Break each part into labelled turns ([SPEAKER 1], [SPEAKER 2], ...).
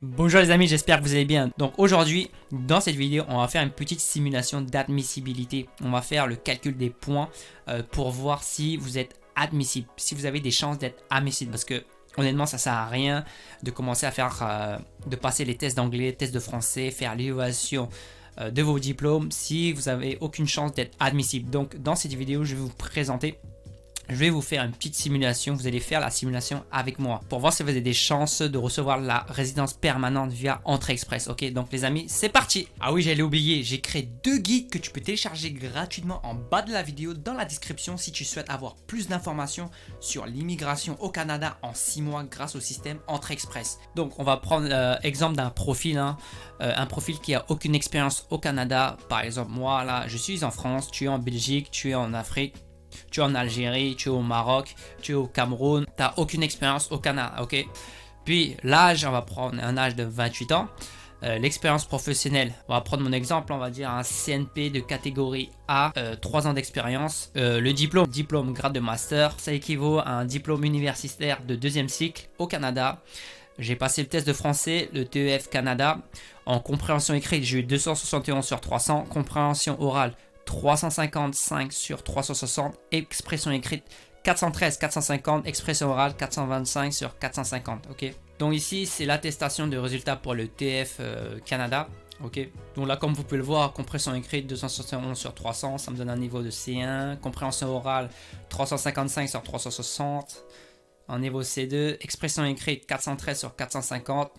[SPEAKER 1] Bonjour les amis, j'espère que vous allez bien. Donc aujourd'hui, dans cette vidéo, on va faire une petite simulation d'admissibilité. On va faire le calcul des points pour voir si vous êtes admissible, si vous avez des chances d'être admissible. Parce que honnêtement, ça sert à rien de commencer à faire, de passer les tests d'anglais, tests de français, faire l'évaluation de vos diplômes si vous n'avez aucune chance d'être admissible. Donc dans cette vidéo, je vais vous présenter. Je vais vous faire une petite simulation, vous allez faire la simulation avec moi pour voir si vous avez des chances de recevoir la résidence permanente via Entrée Express. Ok, donc les amis, c'est parti. Ah oui, j'allais oublier, j'ai créé deux guides que tu peux télécharger gratuitement en bas de la vidéo dans la description si tu souhaites avoir plus d'informations sur l'immigration au Canada en 6 mois grâce au système Entrée Express. Donc on va prendre exemple d'un profil, un profil qui a aucune expérience au Canada. Par exemple, moi là, je suis en France, tu es en Belgique, tu es en Afrique. Tu es en Algérie, tu es au Maroc, tu es au Cameroun, tu n'as aucune expérience au Canada, ok? Puis l'âge, on va prendre un âge de 28 ans. L'expérience professionnelle, on va prendre mon exemple, on va dire un CNP de catégorie A, 3 ans d'expérience. Le diplôme grade de master, ça équivaut à un diplôme universitaire de deuxième cycle au Canada. J'ai passé le test de français, le TEF Canada. En compréhension écrite, j'ai eu 271 sur 300. Compréhension orale, 355 sur 360, expression écrite 413, 450, expression orale 425 sur 450, ok. Donc ici, c'est l'attestation de résultats pour le TF Canada, ok. Donc là, comme vous pouvez le voir, compréhension écrite 271 sur 300, ça me donne un niveau de C1, compréhension orale 355 sur 360, en niveau C2, expression écrite 413 sur 450,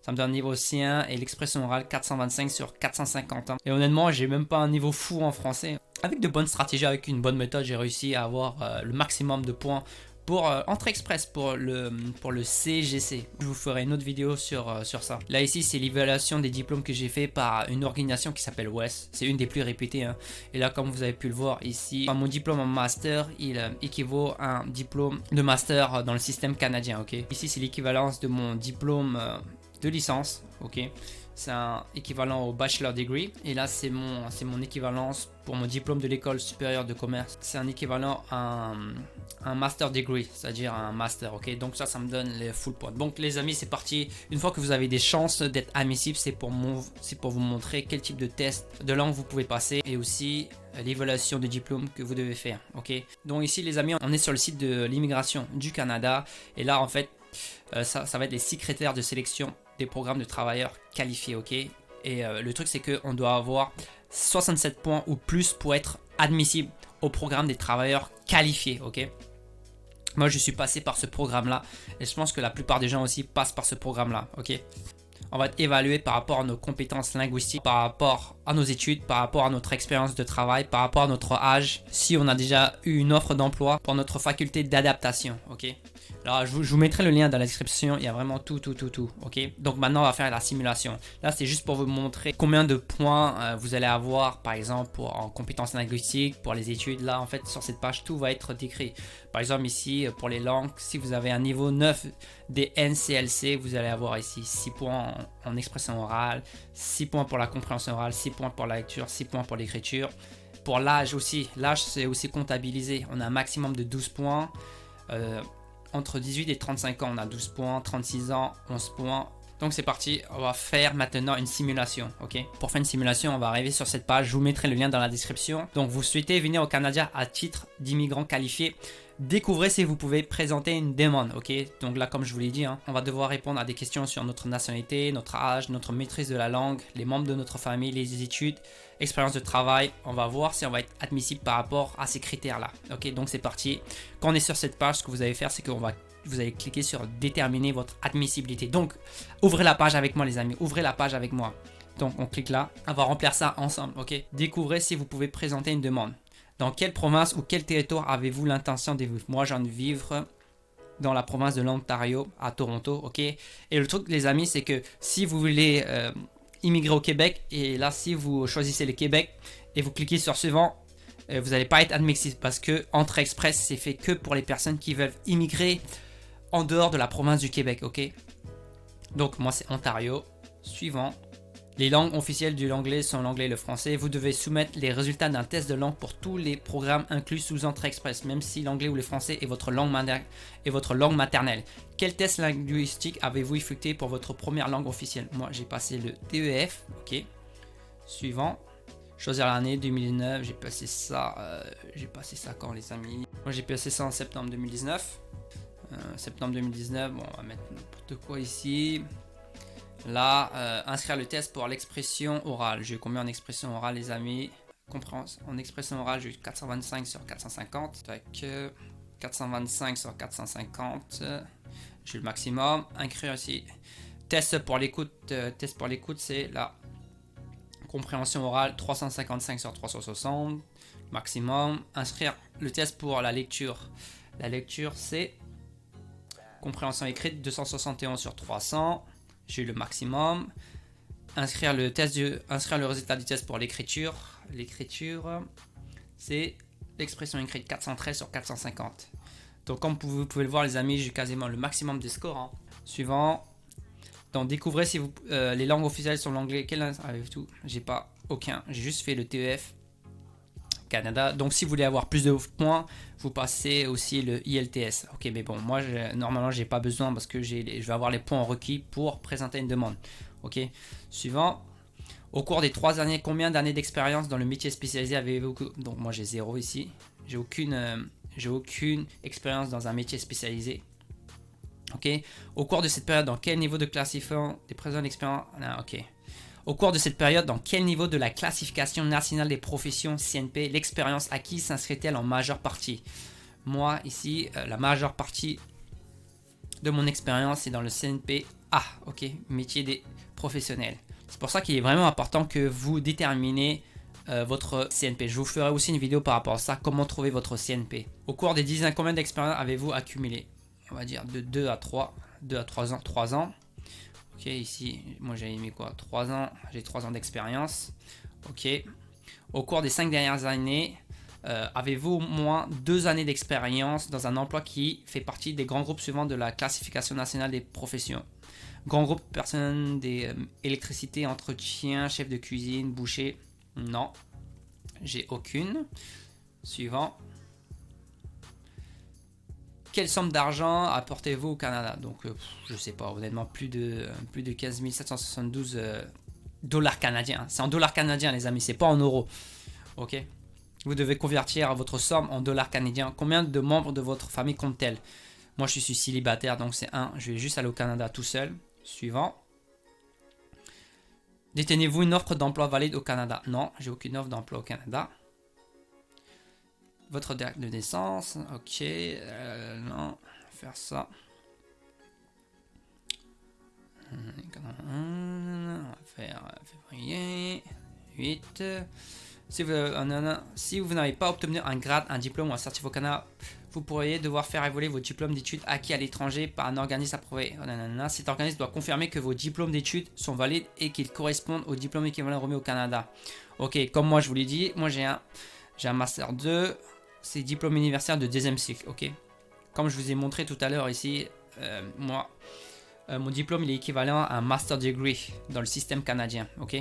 [SPEAKER 1] ça me donne un niveau C1 et l'expression orale 425 sur 450. Et honnêtement, j'ai même pas un niveau fou en français. Avec de bonnes stratégies, avec une bonne méthode, j'ai réussi à avoir le maximum de points pour Entrée Express, pour le CGC. Je vous ferai une autre vidéo sur ça. Là ici, c'est l'évaluation des diplômes que j'ai fait par une organisation qui s'appelle WES. C'est une des plus réputées. Et là, comme vous avez pu le voir ici, mon diplôme en master, il équivaut à un diplôme de master dans le système canadien. Ok. Ici, c'est l'équivalence de mon diplôme de licence, ok, c'est un équivalent au bachelor degree, et là c'est mon équivalence pour mon diplôme de l'école supérieure de commerce, c'est un équivalent à un master degree, c'est-à-dire un master, ok, donc ça me donne les full points. Donc les amis, c'est parti. Une fois que vous avez des chances d'être admissible, c'est pour vous montrer quel type de test de langue vous pouvez passer et aussi l'évaluation de diplôme que vous devez faire, ok. Donc ici les amis, on est sur le site de l'immigration du Canada, et là en fait ça va être les 6 critères de sélection des programmes de travailleurs qualifiés, ok. Et le truc, c'est qu'on doit avoir 67 points ou plus pour être admissible au programme des travailleurs qualifiés, ok. Moi, je suis passé par ce programme-là et je pense que la plupart des gens aussi passent par ce programme-là, ok. On va être évalué par rapport à nos compétences linguistiques, par rapport à nos études, par rapport à notre expérience de travail, par rapport à notre âge, si on a déjà eu une offre d'emploi, pour notre faculté d'adaptation, ok. Alors, je vous mettrai le lien dans la description, il y a vraiment tout, ok. Donc maintenant, on va faire la simulation. Là, c'est juste pour vous montrer combien de points vous allez avoir, par exemple, en compétences linguistiques, pour les études. Là, en fait, sur cette page, tout va être décrit. Par exemple, ici, pour les langues, si vous avez un niveau 9 des NCLC, vous allez avoir ici 6 points en expression orale, 6 points pour la compréhension orale, 6 points pour la lecture, 6 points pour l'écriture. Pour l'âge aussi, l'âge c'est aussi comptabilisé. On a un maximum de 12 points. Entre 18 et 35 ans, on a 12 points, 36 ans, 11 points. Donc c'est parti, on va faire maintenant une simulation, ok. Pour faire une simulation, on va arriver sur cette page, je vous mettrai le lien dans la description. Donc vous souhaitez venir au Canada à titre d'immigrant qualifié, découvrez si vous pouvez présenter une demande, ok. Donc là, comme je vous l'ai dit, on va devoir répondre à des questions sur notre nationalité, notre âge, notre maîtrise de la langue, les membres de notre famille, les études, expérience de travail. On va voir si on va être admissible par rapport à ces critères-là, ok. Donc c'est parti. Quand on est sur cette page, ce que vous allez faire, c'est que vous allez cliquer sur déterminer votre admissibilité. Donc, ouvrez la page avec moi les amis, ouvrez la page avec moi. Donc, on clique là, on va remplir ça ensemble, ok. Découvrez si vous pouvez présenter une demande. Dans quelle province ou quel territoire avez-vous l'intention de vivre? Moi, j'ai envie de vivre dans la province de l'Ontario, à Toronto, ok. Et le truc les amis, c'est que si vous voulez immigrer au Québec, et là, si vous choisissez le Québec et vous cliquez sur suivant, vous n'allez pas être admissible parce que Entrée Express, c'est fait que pour les personnes qui veulent immigrer en dehors de la province du Québec, ok. Donc moi c'est Ontario, suivant. Les langues officielles de l'anglais sont l'anglais et le français. Vous devez soumettre les résultats d'un test de langue pour tous les programmes inclus sous Entrée Express, même si l'anglais ou le français est votre langue maternelle. Quel test linguistique avez-vous effectué pour votre première langue officielle? Moi, j'ai passé le TEF. Ok. Suivant. Choisir l'année 2019. J'ai passé ça quand, les amis? Moi, j'ai passé ça en septembre 2019. Septembre 2019. Bon, on va mettre n'importe quoi ici. Là, inscrire le test pour l'expression orale. J'ai combien en expression orale, les amis? En expression orale, j'ai eu 425 sur 450. Tac, 425 sur 450. J'ai le maximum. Inscrire ici. Test pour l'écoute. C'est la compréhension orale, 355 sur 360. Maximum. Inscrire le test pour la lecture. La lecture, c'est compréhension écrite, 271 sur 300. J'ai eu le maximum. Inscrire le résultat du test pour l'écriture. L'écriture, c'est l'expression écrite, 413 sur 450. Donc comme vous pouvez le voir, les amis, j'ai quasiment le maximum des scores. Hein. Suivant. Donc découvrez si vous les langues officielles sont l'anglais. Quelle langue avez-vous? J'ai pas aucun. J'ai juste fait le TEF Canada. Donc si vous voulez avoir plus de points, vous passez aussi le IELTS. Ok, mais bon, moi normalement j'ai pas besoin parce que je vais avoir les points requis pour présenter une demande. Ok. Suivant. Au cours des 3 années, combien d'années d'expérience dans le métier spécialisé avez-vous? Donc moi j'ai 0 ici. J'ai aucune expérience dans un métier spécialisé. Ok. Au cours de cette période, dans quel niveau de classification des présents d'expérience? Ok. Au cours de cette période, dans quel niveau de la classification nationale des professions CNP l'expérience acquise s'inscrit-elle en majeure partie? Moi, ici, la majeure partie de mon expérience est dans le CNP A, ok, métier des professionnels. C'est pour ça qu'il est vraiment important que vous déterminez votre CNP. Je vous ferai aussi une vidéo par rapport à ça, comment trouver votre CNP. Au cours des 10 ans, combien d'expérience avez-vous accumulé? On va dire de 2 à 3 ans. 3 ans. Ok, ici, moi j'avais mis quoi? 3 ans, j'ai 3 ans d'expérience. Ok. Au cours des 5 dernières années, avez-vous au moins 2 années d'expérience dans un emploi qui fait partie des grands groupes suivants de la classification nationale des professions? Grand groupe personnel des électricité, entretien, chef de cuisine, boucher? Non, j'ai aucune. Suivant. Quelle somme d'argent apportez-vous au Canada? Donc, je sais pas, honnêtement, plus de 15 772 dollars canadiens. C'est en dollars canadiens, les amis, c'est pas en euros. Ok. Vous devez convertir votre somme en dollars canadiens. Combien de membres de votre famille compte-t-elle? Moi, je suis célibataire, donc c'est 1. Je vais juste aller au Canada tout seul. Suivant. Détenez-vous une offre d'emploi valide au Canada? Non, j'ai aucune offre d'emploi au Canada. Votre date de naissance, ok, non, faire ça. On va faire février, 8. Si vous n'avez pas obtenu un grade, un diplôme ou un certificat au Canada, vous pourriez devoir faire évoluer vos diplômes d'études acquis à l'étranger par un organisme approuvé. Cet organisme doit confirmer que vos diplômes d'études sont valides et qu'ils correspondent aux diplômes équivalents remis au Canada. Ok, comme moi je vous l'ai dit, moi j'ai un Master 2. C'est diplôme universitaire de 2e cycle, ok. Comme je vous ai montré tout à l'heure ici, mon diplôme il est équivalent à un Master Degree dans le système canadien, ok.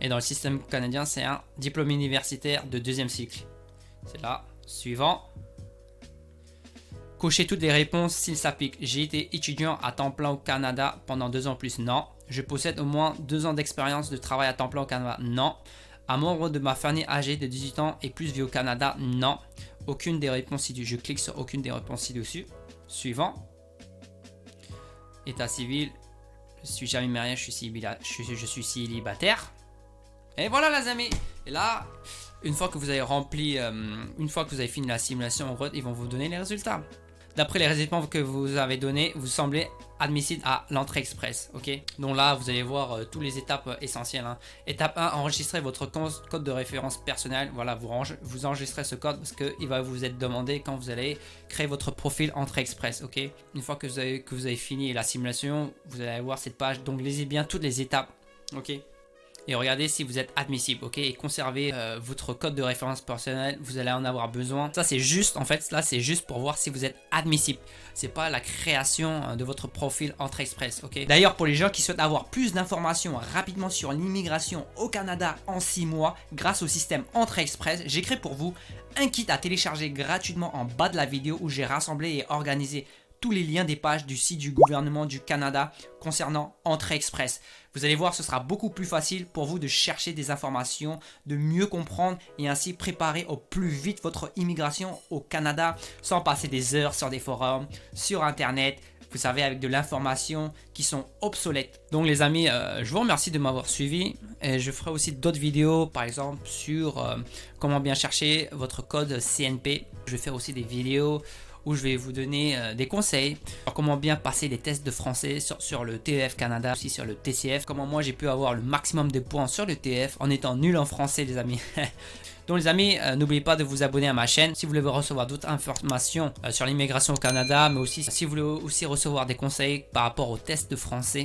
[SPEAKER 1] Et dans le système canadien, c'est un diplôme universitaire de 2e cycle. C'est là. Suivant. Cochez toutes les réponses s'il s'applique. J'ai été étudiant à temps plein au Canada pendant 2 ans plus. Non. Je possède au moins 2 ans d'expérience de travail à temps plein au Canada. Non. Un membre de ma famille âgé de 18 ans et plus vit au Canada? Non. Aucune des réponses ci-dessus. Je clique sur aucune des réponses ci-dessus. Suivant. État civil. Je suis jamais marié, je suis célibataire. Et voilà les amis. Et là, une fois que vous avez rempli, une fois que vous avez fini la simulation, ils vont vous donner les résultats. D'après les résultats que vous avez donnés, vous semblez admissible à l'entrée express. Ok. Donc là, vous allez voir toutes les étapes essentielles. Hein. Étape 1, enregistrez votre code de référence personnel. Voilà, vous enregistrez ce code parce qu'il va vous être demandé quand vous allez créer votre profil entrée express. Ok. Une fois que vous avez fini la simulation, vous allez voir cette page. Donc lisez bien toutes les étapes. Ok. et regardez si vous êtes admissible, ok, et conservez votre code de référence personnel, vous allez en avoir besoin. Ça c'est juste, en fait, là c'est juste pour voir si vous êtes admissible. C'est pas la création de votre profil Entrée Express, ok. D'ailleurs, pour les gens qui souhaitent avoir plus d'informations rapidement sur l'immigration au Canada en 6 mois, grâce au système Entrée Express, j'ai créé pour vous un kit à télécharger gratuitement en bas de la vidéo où j'ai rassemblé et organisé tous les liens des pages du site du gouvernement du Canada concernant Entrée Express. Vous allez voir, ce sera beaucoup plus facile pour vous de chercher des informations, de mieux comprendre et ainsi préparer au plus vite votre immigration au Canada sans passer des heures sur des forums, sur internet, vous savez, avec de l'information qui sont obsolètes. Donc les amis, je vous remercie de m'avoir suivi et je ferai aussi d'autres vidéos, par exemple sur comment bien chercher votre code CNP. Je vais faire aussi des vidéos où je vais vous donner des conseils sur comment bien passer les tests de français sur le TEF Canada, aussi sur le TCF, comment moi j'ai pu avoir le maximum de points sur le TEF en étant nul en français les amis. Donc les amis, n'oubliez pas de vous abonner à ma chaîne si vous voulez recevoir d'autres informations sur l'immigration au Canada, mais aussi si vous voulez aussi recevoir des conseils par rapport aux tests de français.